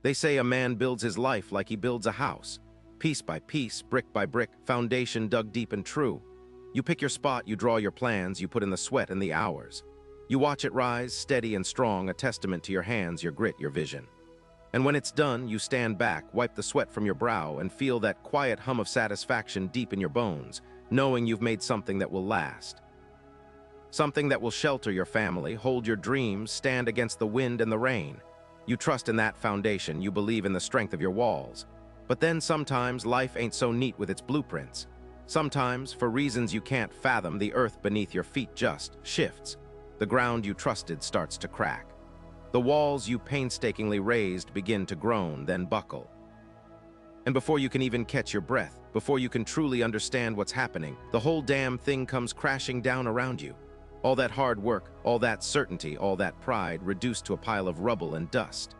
They say a man builds his life like he builds a house. Piece by piece, brick by brick, foundation dug deep and true. You pick your spot, you draw your plans, you put in the sweat and the hours. You watch it rise, steady and strong, a testament to your hands, your grit, your vision. And when it's done, you stand back, wipe the sweat from your brow, and feel that quiet hum of satisfaction deep in your bones, knowing you've made something that will last. Something that will shelter your family, hold your dreams, stand against the wind and the rain. You trust in that foundation, you believe in the strength of your walls. But then sometimes life ain't so neat with its blueprints. Sometimes, for reasons you can't fathom, the earth beneath your feet just shifts. The ground you trusted starts to crack. The walls you painstakingly raised begin to groan, then buckle. And before you can even catch your breath, before you can truly understand what's happening, the whole damn thing comes crashing down around you. All that hard work, all that certainty, all that pride reduced to a pile of rubble and dust.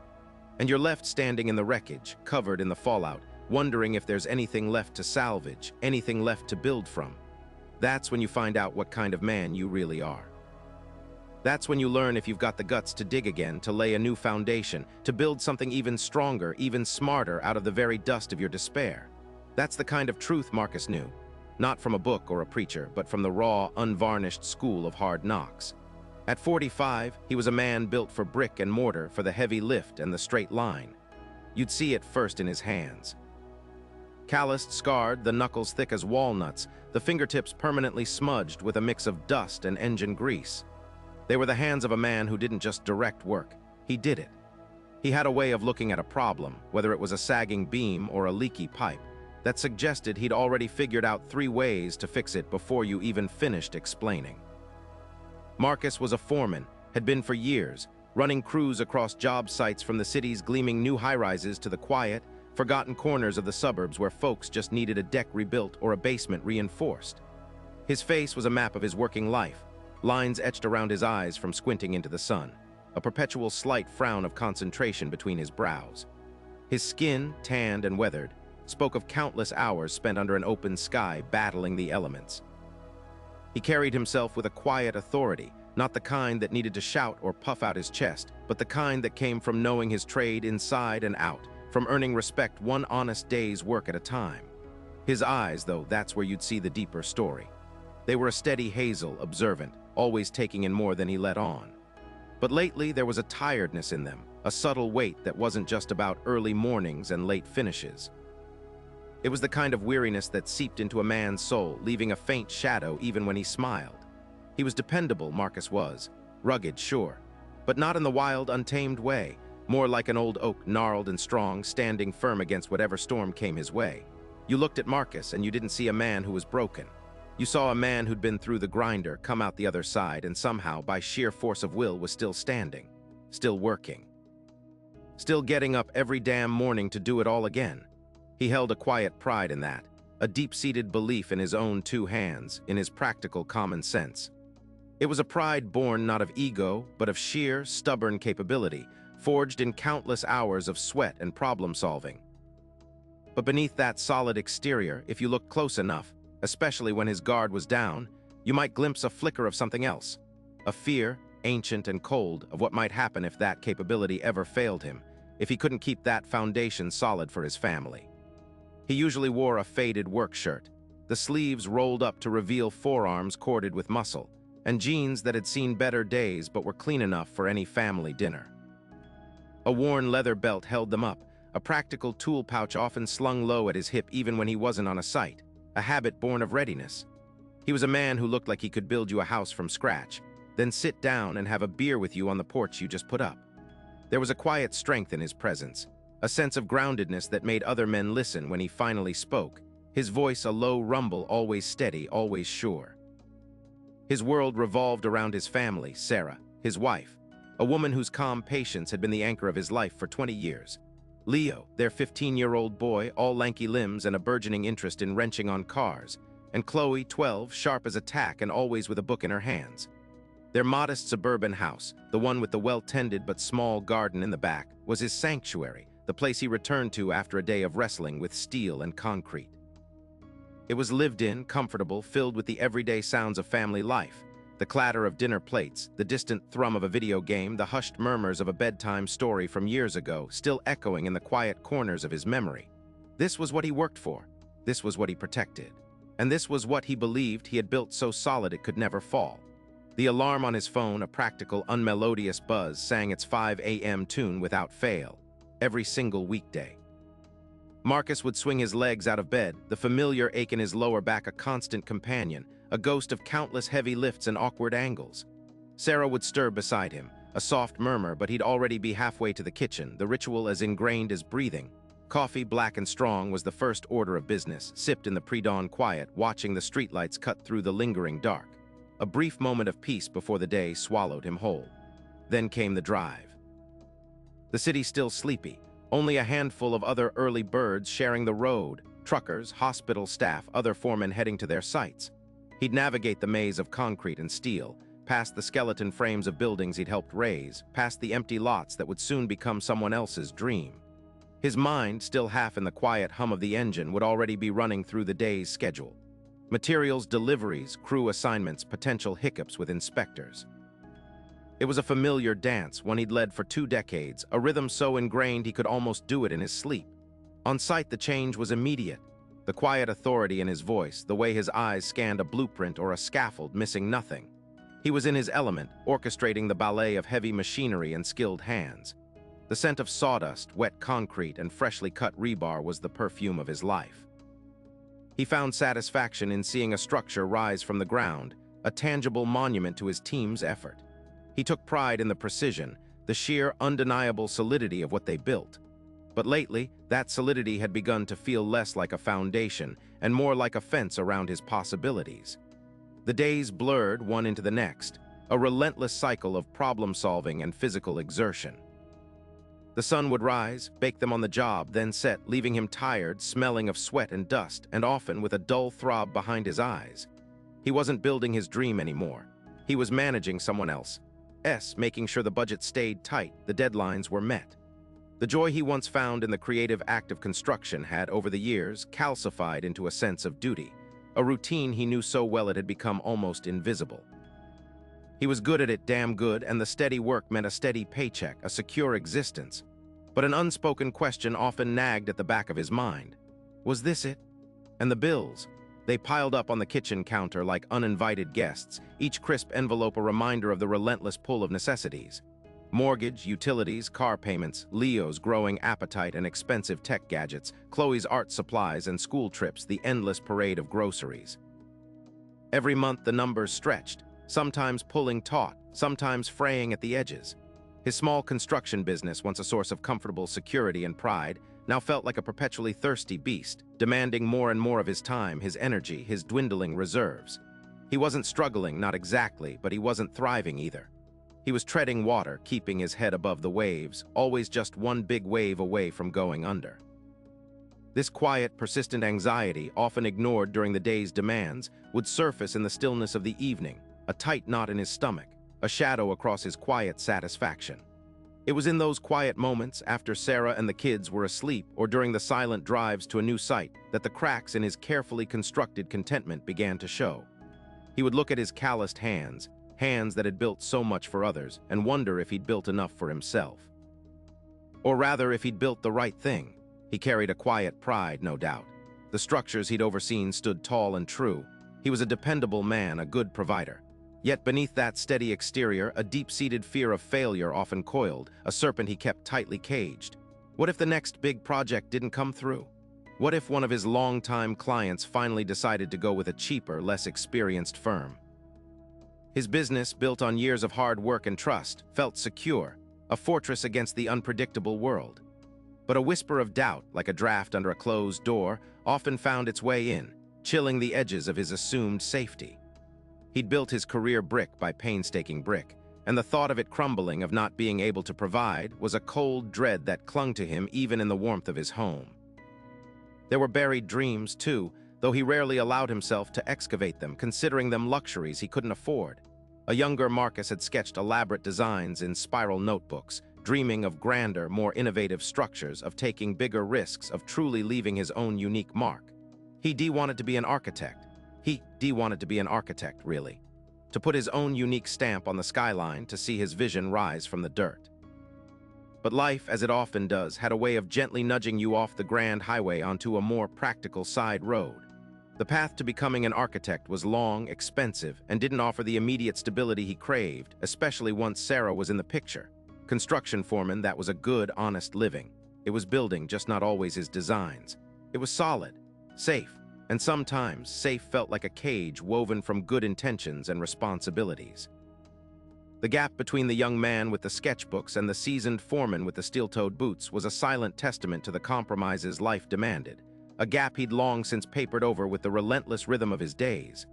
And you're left standing in the wreckage, covered in the fallout, wondering if there's anything left to salvage, anything left to build from. That's when you find out what kind of man you really are. That's when you learn if you've got the guts to dig again, to lay a new foundation, to build something even stronger, even smarter out of the very dust of your despair. That's the kind of truth Marcus knew. Not from a book or a preacher, but from the raw, unvarnished school of hard knocks. At 45, he was a man built for brick and mortar, for the heavy lift and the straight line. You'd see it first in his hands. Calloused, scarred, the knuckles thick as walnuts, the fingertips permanently smudged with a mix of dust and engine grease. They were the hands of a man who didn't just direct work, he did it. He had a way of looking at a problem, whether it was a sagging beam or a leaky pipe, that suggested he'd already figured out 3 ways to fix it before you even finished explaining. Marcus was a foreman, had been for years, running crews across job sites from the city's gleaming new high-rises to the quiet, forgotten corners of the suburbs where folks just needed a deck rebuilt or a basement reinforced. His face was a map of his working life, lines etched around his eyes from squinting into the sun, a perpetual slight frown of concentration between his brows. His skin, tanned and weathered, spoke of countless hours spent under an open sky battling the elements. He carried himself with a quiet authority, not the kind that needed to shout or puff out his chest, but the kind that came from knowing his trade inside and out, from earning respect one honest day's work at a time. His eyes, though, that's where you'd see the deeper story. They were a steady hazel, observant, always taking in more than he let on. But lately there was a tiredness in them, a subtle weight that wasn't just about early mornings and late finishes. It was the kind of weariness that seeped into a man's soul, leaving a faint shadow even when he smiled. He was dependable, Marcus was. Rugged, sure, but not in the wild, untamed way, more like an old oak, gnarled and strong, standing firm against whatever storm came his way. You looked at Marcus and you didn't see a man who was broken. You saw a man who'd been through the grinder, come out the other side, and somehow, by sheer force of will, was still standing, still working. Still getting up every damn morning to do it all again. He held a quiet pride in that, a deep-seated belief in his own 2 hands, in his practical common sense. It was a pride born not of ego, but of sheer, stubborn capability, forged in countless hours of sweat and problem-solving. But beneath that solid exterior, if you looked close enough, especially when his guard was down, you might glimpse a flicker of something else, a fear, ancient and cold, of what might happen if that capability ever failed him, if he couldn't keep that foundation solid for his family. He usually wore a faded work shirt, the sleeves rolled up to reveal forearms corded with muscle, and jeans that had seen better days but were clean enough for any family dinner. A worn leather belt held them up, a practical tool pouch often slung low at his hip even when he wasn't on a site, a habit born of readiness. He was a man who looked like he could build you a house from scratch, then sit down and have a beer with you on the porch you just put up. There was a quiet strength in his presence, a sense of groundedness that made other men listen when he finally spoke, his voice a low rumble, always steady, always sure. His world revolved around his family, Sarah, his wife, a woman whose calm patience had been the anchor of his life for 20 years. Leo, their 15-year-old boy, all lanky limbs and a burgeoning interest in wrenching on cars, and Chloe, 12, sharp as a tack and always with a book in her hands. Their modest suburban house, the one with the well-tended but small garden in the back, was his sanctuary, the place he returned to after a day of wrestling with steel and concrete. It was lived in, comfortable, filled with the everyday sounds of family life, The clatter of dinner plates, the distant thrum of a video game, the hushed murmurs of a bedtime story from years ago, still echoing in the quiet corners of his memory. This was what he worked for. This was what he protected. And this was what he believed he had built so solid it could never fall. The alarm on his phone, a practical, unmelodious buzz, sang its 5 a.m. tune without fail, every single weekday. Marcus would swing his legs out of bed, the familiar ache in his lower back a constant companion, a ghost of countless heavy lifts and awkward angles. Sarah would stir beside him, a soft murmur, but he'd already be halfway to the kitchen, the ritual as ingrained as breathing. Coffee, black and strong, was the first order of business, sipped in the pre-dawn quiet, watching the streetlights cut through the lingering dark. A brief moment of peace before the day swallowed him whole. Then came the drive. The city still sleepy, only a handful of other early birds sharing the road, truckers, hospital staff, other foremen heading to their sites. He'd navigate the maze of concrete and steel, past the skeleton frames of buildings he'd helped raise, past the empty lots that would soon become someone else's dream. His mind, still half in the quiet hum of the engine, would already be running through the day's schedule. Materials, deliveries, crew assignments, potential hiccups with inspectors. It was a familiar dance, one he'd led for 2 decades, a rhythm so ingrained he could almost do it in his sleep. On sight, the change was immediate. The quiet authority in his voice, the way his eyes scanned a blueprint or a scaffold, missing nothing. He was in his element, orchestrating the ballet of heavy machinery and skilled hands. The scent of sawdust, wet concrete, and freshly cut rebar was the perfume of his life. He found satisfaction in seeing a structure rise from the ground, a tangible monument to his team's effort. He took pride in the precision, the sheer, undeniable solidity of what they built. But lately, that solidity had begun to feel less like a foundation and more like a fence around his possibilities. The days blurred one into the next, a relentless cycle of problem-solving and physical exertion. The sun would rise, bake them on the job, then set, leaving him tired, smelling of sweat and dust, and often with a dull throb behind his eyes. He wasn't building his dream anymore. He was managing someone else's, making sure the budget stayed tight, the deadlines were met. The joy he once found in the creative act of construction had, over the years, calcified into a sense of duty, a routine he knew so well it had become almost invisible. He was good at it, damn good, and the steady work meant a steady paycheck, a secure existence. But an unspoken question often nagged at the back of his mind. Was this it? And the bills? They piled up on the kitchen counter like uninvited guests, each crisp envelope a reminder of the relentless pull of necessities. Mortgage, utilities, car payments, Leo's growing appetite and expensive tech gadgets, Chloe's art supplies and school trips, the endless parade of groceries. Every month the numbers stretched, sometimes pulling taut, sometimes fraying at the edges. His small construction business, once a source of comfortable security and pride, now felt like a perpetually thirsty beast, demanding more and more of his time, his energy, his dwindling reserves. He wasn't struggling, not exactly, but he wasn't thriving either. He was treading water, keeping his head above the waves, always just one big wave away from going under. This quiet, persistent anxiety, often ignored during the day's demands, would surface in the stillness of the evening, a tight knot in his stomach, a shadow across his quiet satisfaction. It was in those quiet moments, after Sarah and the kids were asleep or during the silent drives to a new site, that the cracks in his carefully constructed contentment began to show. He would look at his calloused hands, hands that had built so much for others, and wonder if he'd built enough for himself. Or rather, if he'd built the right thing. He carried a quiet pride, no doubt. The structures he'd overseen stood tall and true. He was a dependable man, a good provider. Yet beneath that steady exterior, a deep-seated fear of failure often coiled, a serpent he kept tightly caged. What if the next big project didn't come through? What if one of his longtime clients finally decided to go with a cheaper, less experienced firm? His business, built on years of hard work and trust, felt secure, a fortress against the unpredictable world. But a whisper of doubt, like a draft under a closed door, often found its way in, chilling the edges of his assumed safety. He'd built his career brick by painstaking brick, and the thought of it crumbling, of not being able to provide, was a cold dread that clung to him even in the warmth of his home. There were buried dreams, too, though he rarely allowed himself to excavate them, considering them luxuries he couldn't afford. A younger Marcus had sketched elaborate designs in spiral notebooks, dreaming of grander, more innovative structures, of taking bigger risks, of truly leaving his own unique mark. He wanted to be an architect. He wanted to be an architect, really. to put his own unique stamp on the skyline to see his vision rise from the dirt. But life, as it often does, had a way of gently nudging you off the grand highway onto a more practical side road. The path to becoming an architect was long, expensive, and didn't offer the immediate stability he craved, especially once Sarah was in the picture. Construction foreman, that was a good, honest living. It was building, just not always his designs. It was solid, safe, and sometimes safe felt like a cage woven from good intentions and responsibilities. The gap between the young man with the sketchbooks and the seasoned foreman with the steel-toed boots was a silent testament to the compromises life demanded, a gap he'd long since papered over with the relentless rhythm of his days.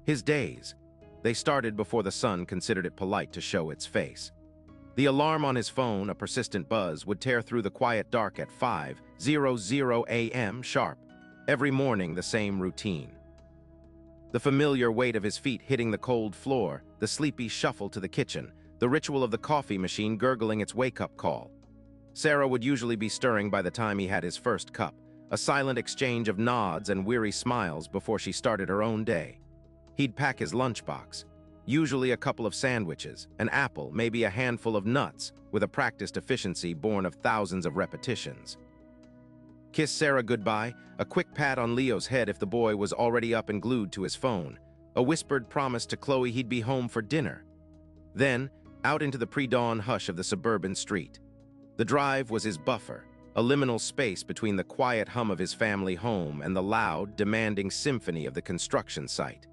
His days. They started before the sun considered it polite to show its face. The alarm on his phone, a persistent buzz, would tear through the quiet dark at 5:00 a.m. sharp. Every morning, the same routine. The familiar weight of his feet hitting the cold floor, the sleepy shuffle to the kitchen, the ritual of the coffee machine gurgling its wake-up call. Sarah would usually be stirring by the time he had his first cup, a silent exchange of nods and weary smiles before she started her own day. He'd pack his lunchbox, usually a couple of sandwiches, an apple, maybe a handful of nuts, with a practiced efficiency born of thousands of repetitions. Kiss Sarah goodbye, a quick pat on Leo's head if the boy was already up and glued to his phone, a whispered promise to Chloe he'd be home for dinner. Then, out into the pre-dawn hush of the suburban street. The drive was his buffer, a liminal space between the quiet hum of his family home and the loud, demanding symphony of the construction site.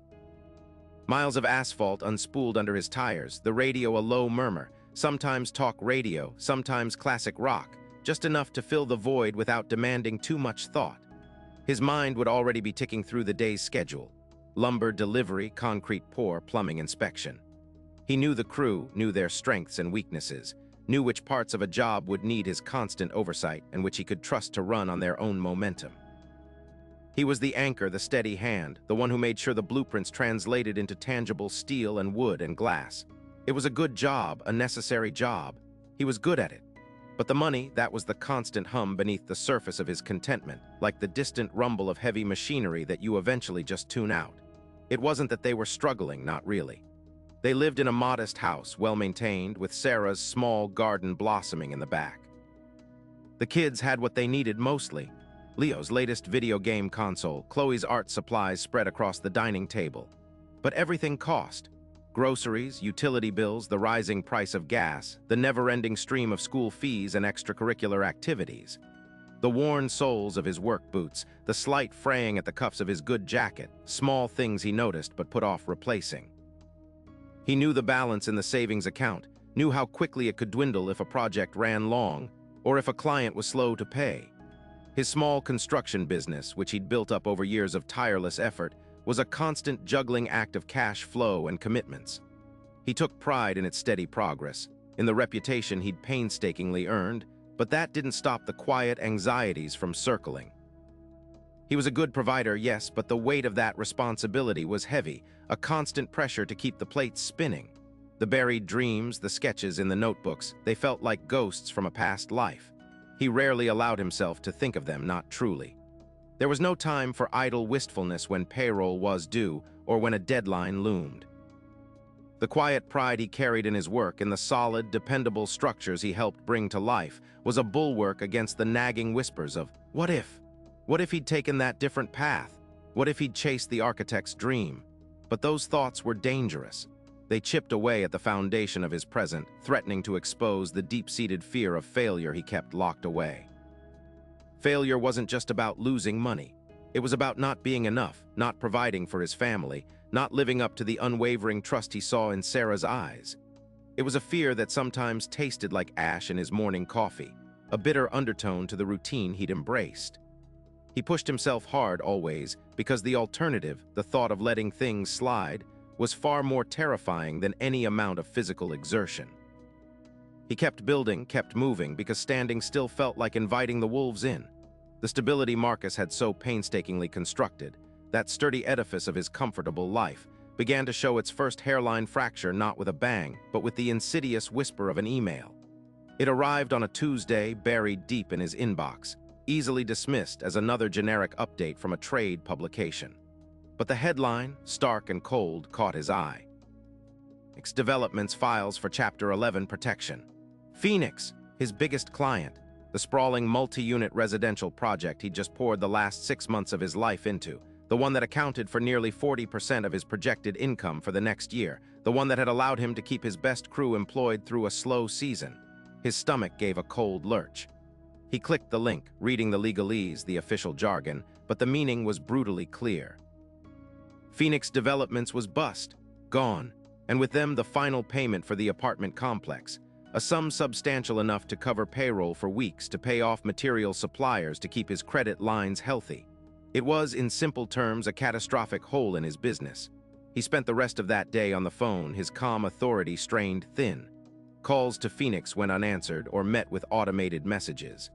Miles of asphalt unspooled under his tires, the radio a low murmur, sometimes talk radio, sometimes classic rock, just enough to fill the void without demanding too much thought. His mind would already be ticking through the day's schedule. Lumber delivery, concrete pour, plumbing inspection. He knew the crew, knew their strengths and weaknesses, knew which parts of a job would need his constant oversight and which he could trust to run on their own momentum. He was the anchor, the steady hand, the one who made sure the blueprints translated into tangible steel and wood and glass. It was a good job, a necessary job. He was good at it. But the money, that was the constant hum beneath the surface of his contentment, like the distant rumble of heavy machinery that you eventually just tune out. It wasn't that they were struggling, not really. They lived in a modest house, well-maintained, with Sarah's small garden blossoming in the back. The kids had what they needed mostly. Leo's latest video game console, Chloe's art supplies spread across the dining table. But everything cost. Groceries, utility bills, the rising price of gas, the never-ending stream of school fees and extracurricular activities. The worn soles of his work boots, the slight fraying at the cuffs of his good jacket, small things he noticed but put off replacing. He knew the balance in the savings account, knew how quickly it could dwindle if a project ran long, or if a client was slow to pay. His small construction business, which he'd built up over years of tireless effort, was a constant juggling act of cash flow and commitments. He took pride in its steady progress, in the reputation he'd painstakingly earned, but that didn't stop the quiet anxieties from circling. He was a good provider, yes, but the weight of that responsibility was heavy, a constant pressure to keep the plates spinning. The buried dreams, the sketches in the notebooks, they felt like ghosts from a past life. He rarely allowed himself to think of them, not truly. There was no time for idle wistfulness when payroll was due or when a deadline loomed. The quiet pride he carried in his work, in the solid, dependable structures he helped bring to life, was a bulwark against the nagging whispers of, what if? What if he'd taken that different path? What if he'd chased the architect's dream? But those thoughts were dangerous. They chipped away at the foundation of his present, threatening to expose the deep-seated fear of failure he kept locked away. Failure wasn't just about losing money. It was about not being enough, not providing for his family, not living up to the unwavering trust he saw in Sarah's eyes. It was a fear that sometimes tasted like ash in his morning coffee, a bitter undertone to the routine he'd embraced. He pushed himself hard always, because the alternative, the thought of letting things slide, was far more terrifying than any amount of physical exertion. He kept building, kept moving, because standing still felt like inviting the wolves in. The stability Marcus had so painstakingly constructed, that sturdy edifice of his comfortable life, began to show its first hairline fracture not with a bang, but with the insidious whisper of an email. It arrived on a Tuesday, buried deep in his inbox, easily dismissed as another generic update from a trade publication. But the headline, stark and cold, caught his eye. Phoenix Developments files for Chapter 11 protection. Phoenix, his biggest client, the sprawling multi-unit residential project he'd just poured the last 6 months of his life into, the one that accounted for nearly 40% of his projected income for the next year, the one that had allowed him to keep his best crew employed through a slow season. His stomach gave a cold lurch. He clicked the link, reading the legalese, the official jargon, but the meaning was brutally clear. Phoenix Developments was bust, gone, and with them the final payment for the apartment complex, a sum substantial enough to cover payroll for weeks to pay off material suppliers to keep his credit lines healthy. It was, in simple terms, a catastrophic hole in his business. He spent the rest of that day on the phone, his calm authority strained thin. Calls to Phoenix went unanswered or met with automated messages.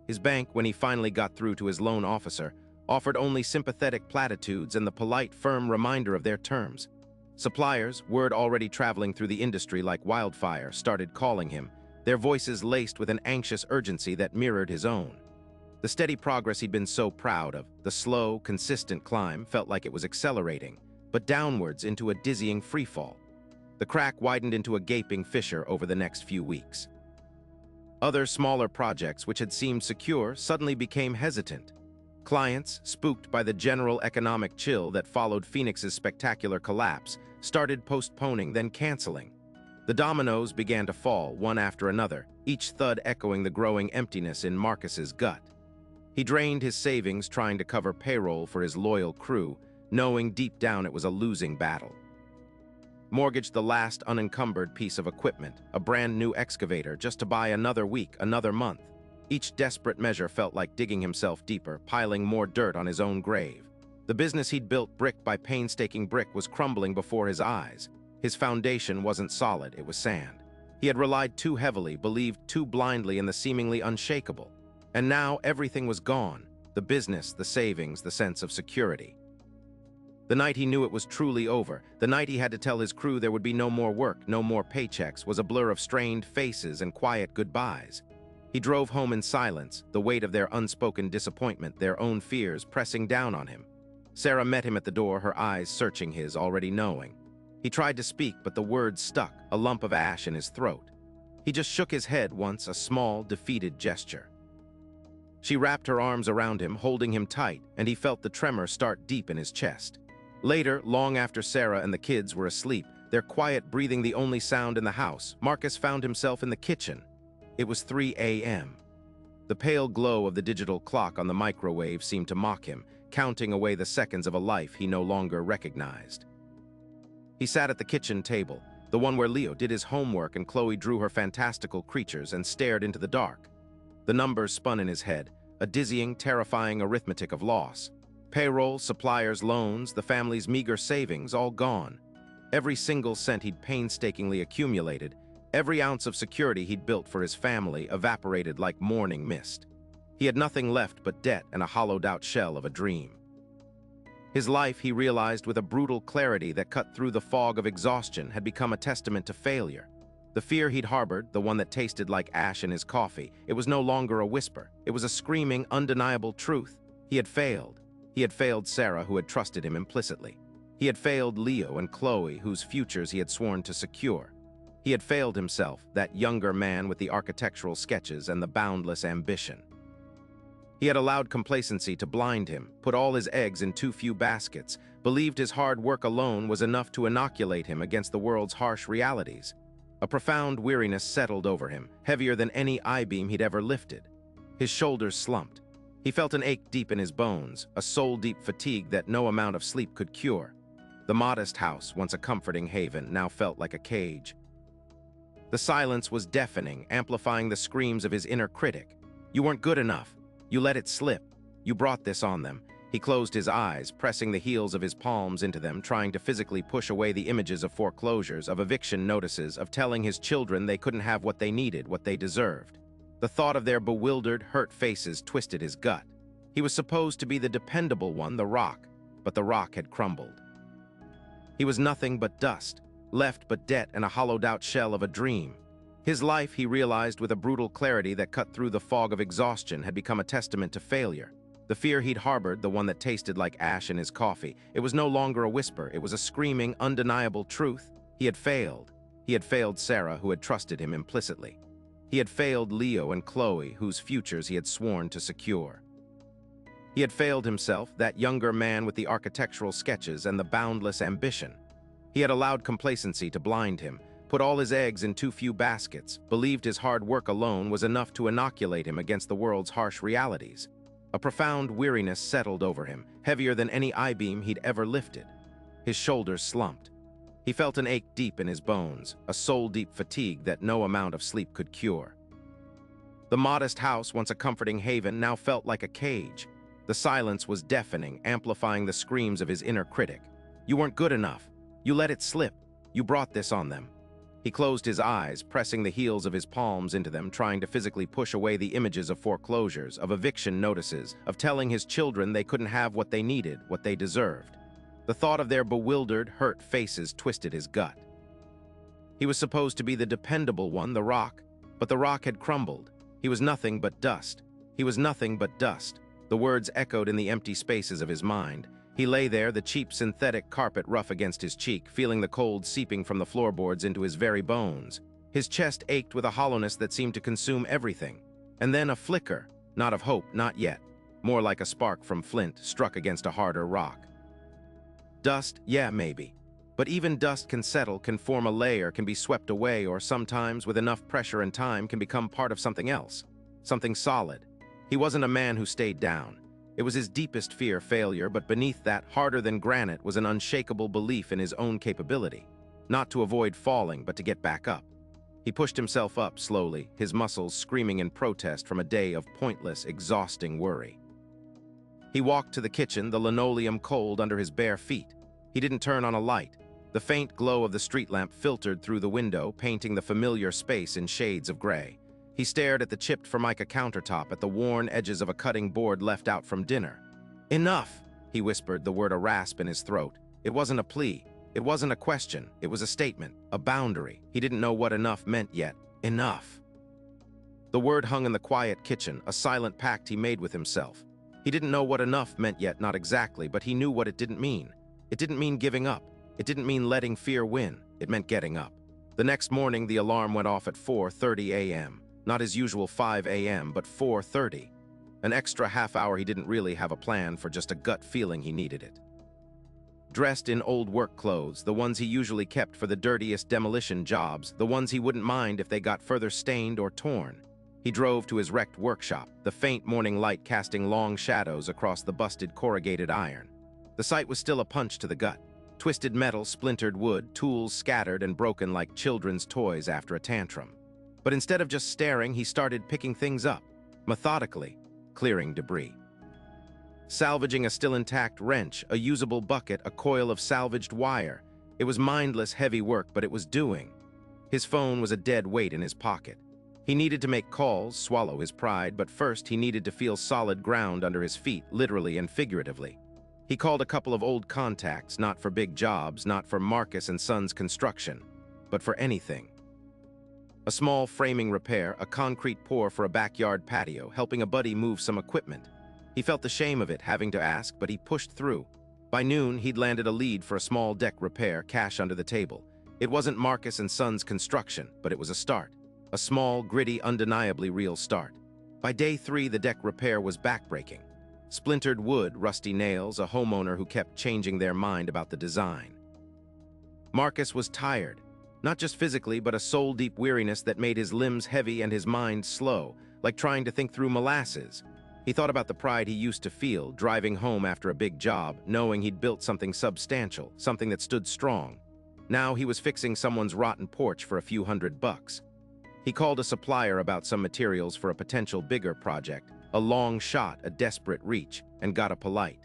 His bank, when he finally got through to his loan officer, offered only sympathetic platitudes and the polite, firm reminder of their terms. Suppliers, word already traveling through the industry like wildfire, started calling him, their voices laced with an anxious urgency that mirrored his own. The steady progress he'd been so proud of, the slow, consistent climb, felt like it was accelerating, but downwards into a dizzying freefall. The crack widened into a gaping fissure over the next few weeks. Other smaller projects, which had seemed secure, suddenly became hesitant. Clients, spooked by the general economic chill that followed Phoenix's spectacular collapse, started postponing, then canceling. The dominoes began to fall, one after another, each thud echoing the growing emptiness in Marcus's gut. He drained his savings trying to cover payroll for his loyal crew, knowing deep down it was a losing battle. Mortgaged the last unencumbered piece of equipment, a brand new excavator, just to buy another week, another month. Each desperate measure felt like digging himself deeper, piling more dirt on his own grave. The business he'd built brick by painstaking brick was crumbling before his eyes. His foundation wasn't solid, it was sand. He had relied too heavily, believed too blindly in the seemingly unshakable. And now everything was gone. The business, the savings, the sense of security. The night he knew it was truly over, the night he had to tell his crew there would be no more work, no more paychecks, was a blur of strained faces and quiet goodbyes. He drove home in silence, the weight of their unspoken disappointment, their own fears pressing down on him. Sarah met him at the door, her eyes searching his, already knowing. He tried to speak, but the words stuck, a lump of ash in his throat. He just shook his head once, a small, defeated gesture. She wrapped her arms around him, holding him tight, and he felt the tremor start deep in his chest. Later, long after Sarah and the kids were asleep, their quiet breathing the only sound in the house, Marcus found himself in the kitchen. It was 3 a.m. The pale glow of the digital clock on the microwave seemed to mock him, counting away the seconds of a life he no longer recognized. He sat at the kitchen table, the one where Leo did his homework and Chloe drew her fantastical creatures, and stared into the dark. The numbers spun in his head, a dizzying, terrifying arithmetic of loss. Payroll, suppliers, loans, the family's meager savings, all gone. Every single cent he'd painstakingly accumulated, every ounce of security he'd built for his family, evaporated like morning mist. He had nothing left but debt and a hollowed-out shell of a dream. His life, he realized with a brutal clarity that cut through the fog of exhaustion, had become a testament to failure. The fear he'd harbored, the one that tasted like ash in his coffee, it was no longer a whisper. It was a screaming, undeniable truth. He had failed. He had failed Sarah, who had trusted him implicitly. He had failed Leo and Chloe, whose futures he had sworn to secure. He had failed himself, that younger man with the architectural sketches and the boundless ambition. He had allowed complacency to blind him, put all his eggs in too few baskets, believed his hard work alone was enough to inoculate him against the world's harsh realities. A profound weariness settled over him, heavier than any I-beam he'd ever lifted. His shoulders slumped. He felt an ache deep in his bones, a soul-deep fatigue that no amount of sleep could cure. The modest house, once a comforting haven, now felt like a cage. The silence was deafening, amplifying the screams of his inner critic. You weren't good enough. You let it slip. You brought this on them. He closed his eyes, pressing the heels of his palms into them, trying to physically push away the images of foreclosures, of eviction notices, of telling his children they couldn't have what they needed, what they deserved. The thought of their bewildered, hurt faces twisted his gut. He was supposed to be the dependable one, the rock, but the rock had crumbled. He was nothing but dust, left but debt and a hollowed-out shell of a dream. His life, he realized with a brutal clarity that cut through the fog of exhaustion, had become a testament to failure. The fear he'd harbored, the one that tasted like ash in his coffee, it was no longer a whisper, it was a screaming, undeniable truth. He had failed. He had failed Sarah, who had trusted him implicitly. He had failed Leo and Chloe, whose futures he had sworn to secure. He had failed himself, that younger man with the architectural sketches and the boundless ambition. He had allowed complacency to blind him, put all his eggs in too few baskets, believed his hard work alone was enough to inoculate him against the world's harsh realities. A profound weariness settled over him, heavier than any I-beam he'd ever lifted. His shoulders slumped. He felt an ache deep in his bones, a soul-deep fatigue that no amount of sleep could cure. The modest house, once a comforting haven, now felt like a cage. The silence was deafening, amplifying the screams of his inner critic. You weren't good enough. You let it slip. You brought this on them. He closed his eyes, pressing the heels of his palms into them, trying to physically push away the images of foreclosures, of eviction notices, of telling his children they couldn't have what they needed, what they deserved. The thought of their bewildered, hurt faces twisted his gut. He was supposed to be the dependable one, the rock, but the rock had crumbled. He was nothing but dust. He was nothing but dust. The words echoed in the empty spaces of his mind. He lay there, the cheap synthetic carpet rough against his cheek, feeling the cold seeping from the floorboards into his very bones. His chest ached with a hollowness that seemed to consume everything. And then a flicker, not of hope, not yet. More like a spark from flint struck against a harder rock. Dust, yeah, maybe. But even dust can settle, can form a layer, can be swept away, or sometimes, with enough pressure and time, can become part of something else. Something solid. He wasn't a man who stayed down. It was his deepest fear, failure, but beneath that, harder than granite, was an unshakable belief in his own capability. Not to avoid falling, but to get back up. He pushed himself up slowly, his muscles screaming in protest from a day of pointless, exhausting worry. He walked to the kitchen, the linoleum cold under his bare feet. He didn't turn on a light. The faint glow of the street lamp filtered through the window, painting the familiar space in shades of gray. He stared at the chipped formica countertop, at the worn edges of a cutting board left out from dinner. Enough, he whispered, the word a rasp in his throat. It wasn't a plea. It wasn't a question. It was a statement, a boundary. He didn't know what enough meant yet. Enough. The word hung in the quiet kitchen, a silent pact he made with himself. He didn't know what enough meant yet, not exactly, but he knew what it didn't mean. It didn't mean giving up. It didn't mean letting fear win. It meant getting up. The next morning, the alarm went off at 4:30 a.m. Not his usual 5 a.m., but 4:30. An extra half hour he didn't really have a plan for, just a gut feeling he needed it. Dressed in old work clothes, the ones he usually kept for the dirtiest demolition jobs, the ones he wouldn't mind if they got further stained or torn. He drove to his wrecked workshop, the faint morning light casting long shadows across the busted corrugated iron. The sight was still a punch to the gut. Twisted metal, splintered wood, tools scattered and broken like children's toys after a tantrum. But instead of just staring, he started picking things up, methodically, clearing debris. Salvaging a still intact wrench, a usable bucket, a coil of salvaged wire. It was mindless, heavy work, but it was doing. His phone was a dead weight in his pocket. He needed to make calls, swallow his pride, but first he needed to feel solid ground under his feet, literally and figuratively. He called a couple of old contacts, not for big jobs, not for Marcus and Sons construction, but for anything. A small framing repair, a concrete pour for a backyard patio, helping a buddy move some equipment. He felt the shame of it, having to ask, but he pushed through. By noon, he'd landed a lead for a small deck repair, cash under the table. It wasn't Marcus and Sons construction, but it was a start. A small, gritty, undeniably real start. By day 3, the deck repair was backbreaking. Splintered wood, rusty nails, a homeowner who kept changing their mind about the design. Marcus was tired. Not just physically, but a soul-deep weariness that made his limbs heavy and his mind slow, like trying to think through molasses. He thought about the pride he used to feel, driving home after a big job, knowing he'd built something substantial, something that stood strong. Now he was fixing someone's rotten porch for a few $100. He called a supplier about some materials for a potential bigger project, a long shot, a desperate reach, and got a polite.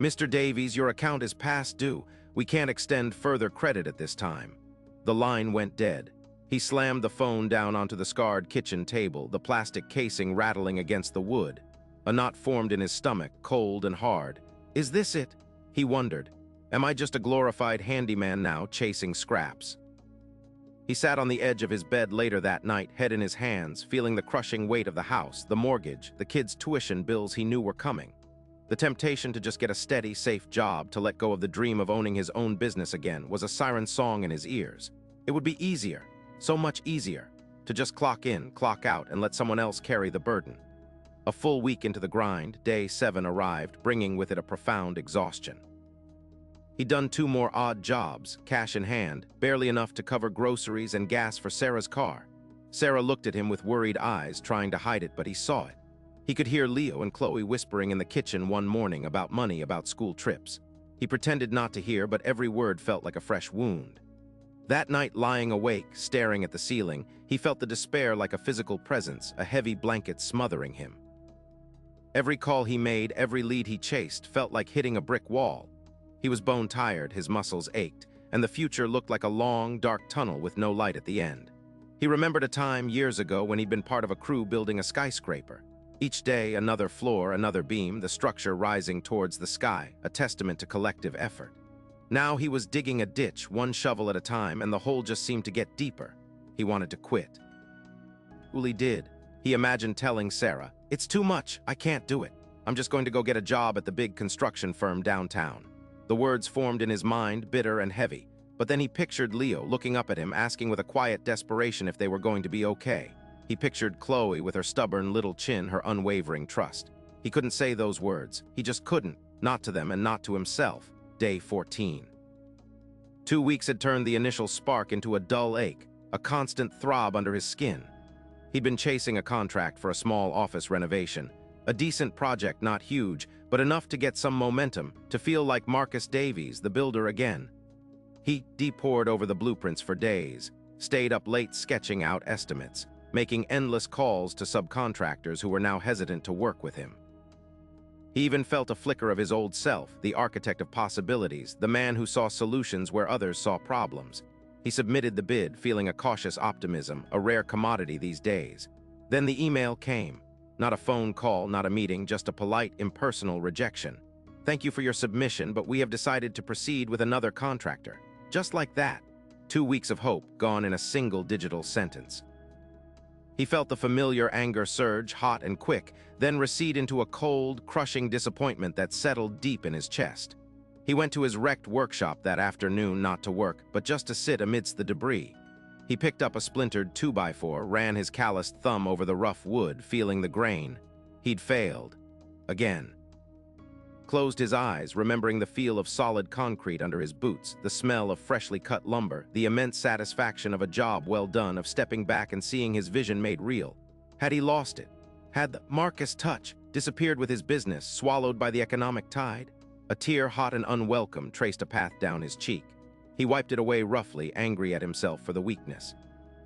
"Mr. Davies, your account is past due. We can't extend further credit at this time." The line went dead. He slammed the phone down onto the scarred kitchen table, the plastic casing rattling against the wood. A knot formed in his stomach, cold and hard. Is this it? He wondered. Am I just a glorified handyman now, chasing scraps? He sat on the edge of his bed later that night, head in his hands, feeling the crushing weight of the house, the mortgage, the kids' tuition bills he knew were coming. The temptation to just get a steady, safe job, to let go of the dream of owning his own business again, was a siren song in his ears. It would be easier, so much easier, to just clock in, clock out, and let someone else carry the burden. A full week into the grind, day 7 arrived, bringing with it a profound exhaustion. He'd done 2 more odd jobs, cash in hand, barely enough to cover groceries and gas for Sarah's car. Sarah looked at him with worried eyes, trying to hide it, but he saw it. He could hear Leo and Chloe whispering in the kitchen one morning about money, about school trips. He pretended not to hear, but every word felt like a fresh wound. That night, lying awake, staring at the ceiling, he felt the despair like a physical presence, a heavy blanket smothering him. Every call he made, every lead he chased, felt like hitting a brick wall. He was bone-tired, his muscles ached, and the future looked like a long, dark tunnel with no light at the end. He remembered a time years ago when he'd been part of a crew building a skyscraper. Each day, another floor, another beam, the structure rising towards the sky, a testament to collective effort. Now he was digging a ditch, one shovel at a time, and the hole just seemed to get deeper. He wanted to quit. Uli did. He imagined telling Sarah, "It's too much, I can't do it. I'm just going to go get a job at the big construction firm downtown." The words formed in his mind, bitter and heavy, but then he pictured Leo looking up at him, asking with a quiet desperation if they were going to be okay. He pictured Chloe with her stubborn little chin, her unwavering trust. He couldn't say those words. He just couldn't, not to them and not to himself. Day 14. 2 weeks had turned the initial spark into a dull ache, a constant throb under his skin. He'd been chasing a contract for a small office renovation. A decent project, not huge, but enough to get some momentum, to feel like Marcus Davies, the builder again. He pored over the blueprints for days, stayed up late sketching out estimates, making endless calls to subcontractors who were now hesitant to work with him. He even felt a flicker of his old self, the architect of possibilities, the man who saw solutions where others saw problems. He submitted the bid, feeling a cautious optimism, a rare commodity these days. Then the email came. Not a phone call, not a meeting, just a polite, impersonal rejection. "Thank you for your submission, but we have decided to proceed with another contractor." Just like that. 2 weeks of hope gone in a single digital sentence. He felt the familiar anger surge, hot and quick, then recede into a cold, crushing disappointment that settled deep in his chest. He went to his wrecked workshop that afternoon, not to work, but just to sit amidst the debris. He picked up a splintered 2x4, ran his calloused thumb over the rough wood, feeling the grain. He'd failed. Again. Closed his eyes, remembering the feel of solid concrete under his boots, the smell of freshly cut lumber, the immense satisfaction of a job well done, of stepping back and seeing his vision made real. Had he lost it? Had the Marcus touch disappeared with his business, swallowed by the economic tide? A tear, hot and unwelcome, traced a path down his cheek. He wiped it away roughly, angry at himself for the weakness.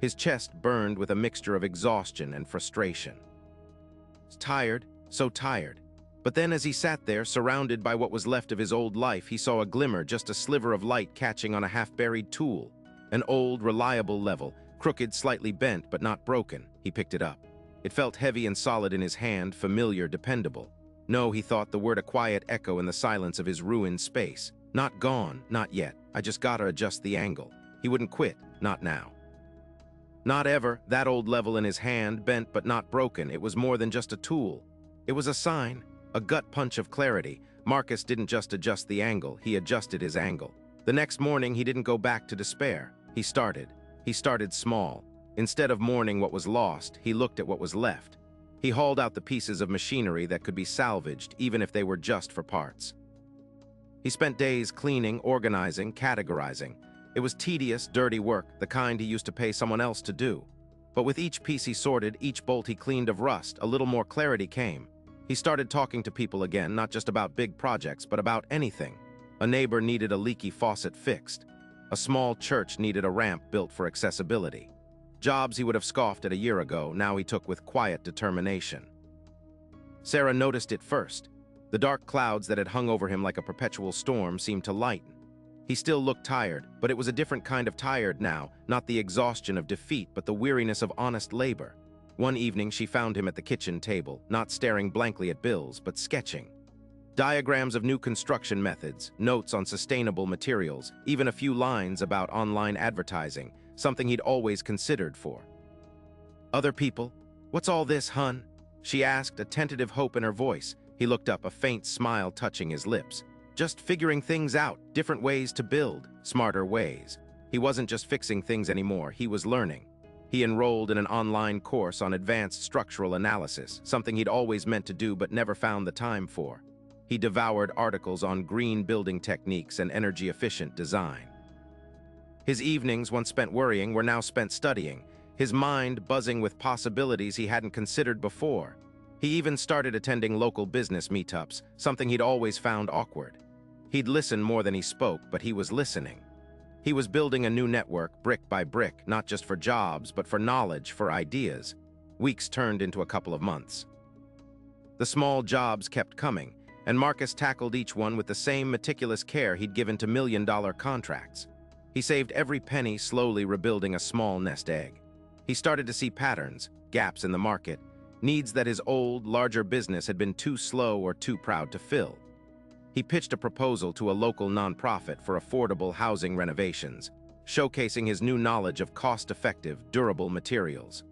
His chest burned with a mixture of exhaustion and frustration. Tired, so tired. But then as he sat there, surrounded by what was left of his old life, he saw a glimmer, just a sliver of light catching on a half-buried tool. An old, reliable level, crooked, slightly bent, but not broken. He picked it up. It felt heavy and solid in his hand, familiar, dependable. No, he thought, the word a quiet echo in the silence of his ruined space. Not gone, not yet. I just gotta adjust the angle. He wouldn't quit, not now. Not ever. That old level in his hand, bent but not broken. It was more than just a tool. It was a sign. A gut punch of clarity. Marcus didn't just adjust the angle, he adjusted his angle. The next morning, he didn't go back to despair. He started. He started small. Instead of mourning what was lost, he looked at what was left. He hauled out the pieces of machinery that could be salvaged, even if they were just for parts. He spent days cleaning, organizing, categorizing. It was tedious, dirty work, the kind he used to pay someone else to do. But with each piece he sorted, each bolt he cleaned of rust, a little more clarity came. He started talking to people again, not just about big projects, but about anything. A neighbor needed a leaky faucet fixed. A small church needed a ramp built for accessibility. Jobs he would have scoffed at a year ago, now he took with quiet determination. Sarah noticed it first. The dark clouds that had hung over him like a perpetual storm seemed to lighten. He still looked tired, but it was a different kind of tired now, not the exhaustion of defeat, but the weariness of honest labor. One evening, she found him at the kitchen table, not staring blankly at bills, but sketching. Diagrams of new construction methods, notes on sustainable materials, even a few lines about online advertising, something he'd always considered for. "Other people? What's all this, hun?" she asked, a tentative hope in her voice. He looked up, a faint smile touching his lips. Just figuring things out, different ways to build, smarter ways. He wasn't just fixing things anymore, he was learning. He enrolled in an online course on advanced structural analysis, something he'd always meant to do but never found the time for. He devoured articles on green building techniques and energy-efficient design. His evenings, once spent worrying, were now spent studying, his mind buzzing with possibilities he hadn't considered before. He even started attending local business meetups, something he'd always found awkward. He'd listen more than he spoke, but he was listening. He was building a new network, brick by brick, not just for jobs, but for knowledge, for ideas. Weeks turned into a couple of months. The small jobs kept coming, and Marcus tackled each one with the same meticulous care he'd given to million-dollar contracts. He saved every penny, slowly rebuilding a small nest egg. He started to see patterns, gaps in the market, needs that his old, larger business had been too slow or too proud to fill. He pitched a proposal to a local nonprofit for affordable housing renovations, showcasing his new knowledge of cost-effective, durable materials.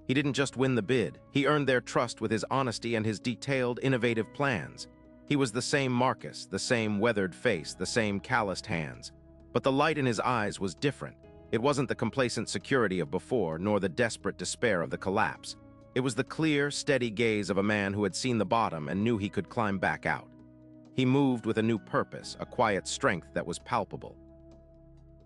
He didn't just win the bid, he earned their trust with his honesty and his detailed, innovative plans. He was the same Marcus, the same weathered face, the same calloused hands. But the light in his eyes was different. It wasn't the complacent security of before, nor the desperate despair of the collapse. It was the clear, steady gaze of a man who had seen the bottom and knew he could climb back out. He moved with a new purpose, a quiet strength that was palpable.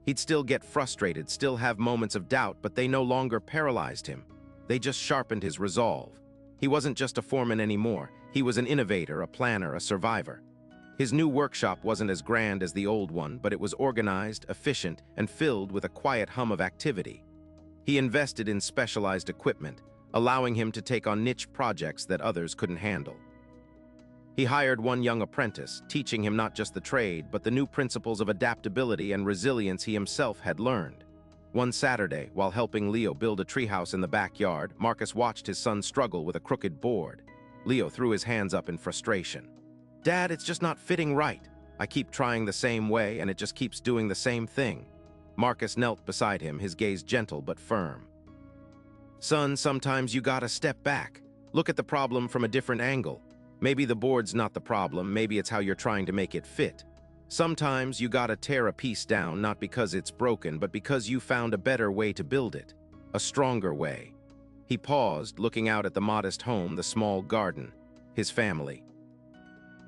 He'd still get frustrated, still have moments of doubt, but they no longer paralyzed him. They just sharpened his resolve. He wasn't just a foreman anymore. He was an innovator, a planner, a survivor. His new workshop wasn't as grand as the old one, but it was organized, efficient, and filled with a quiet hum of activity. He invested in specialized equipment, allowing him to take on niche projects that others couldn't handle. He hired one young apprentice, teaching him not just the trade, but the new principles of adaptability and resilience he himself had learned. One Saturday, while helping Leo build a treehouse in the backyard, Marcus watched his son struggle with a crooked board. Leo threw his hands up in frustration. "Dad, it's just not fitting right. I keep trying the same way, and it just keeps doing the same thing." Marcus knelt beside him, his gaze gentle but firm. "Son, sometimes you gotta step back. Look at the problem from a different angle. Maybe the board's not the problem, maybe it's how you're trying to make it fit. Sometimes you gotta tear a piece down, not because it's broken, but because you found a better way to build it. A stronger way." He paused, looking out at the modest home, the small garden, his family.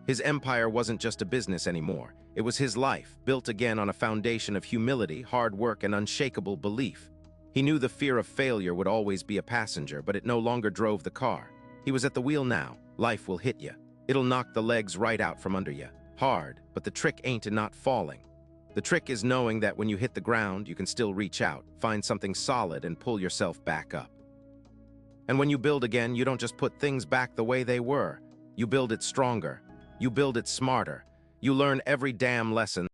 His empire wasn't just a business anymore. It was his life, built again on a foundation of humility, hard work, and unshakable belief. He knew the fear of failure would always be a passenger, but it no longer drove the car. He was at the wheel now. Life will hit you. It'll knock the legs right out from under you. Hard, but the trick ain't in not falling. The trick is knowing that when you hit the ground, you can still reach out, find something solid, and pull yourself back up. And when you build again, you don't just put things back the way they were. You build it stronger. You build it smarter. You learn every damn lesson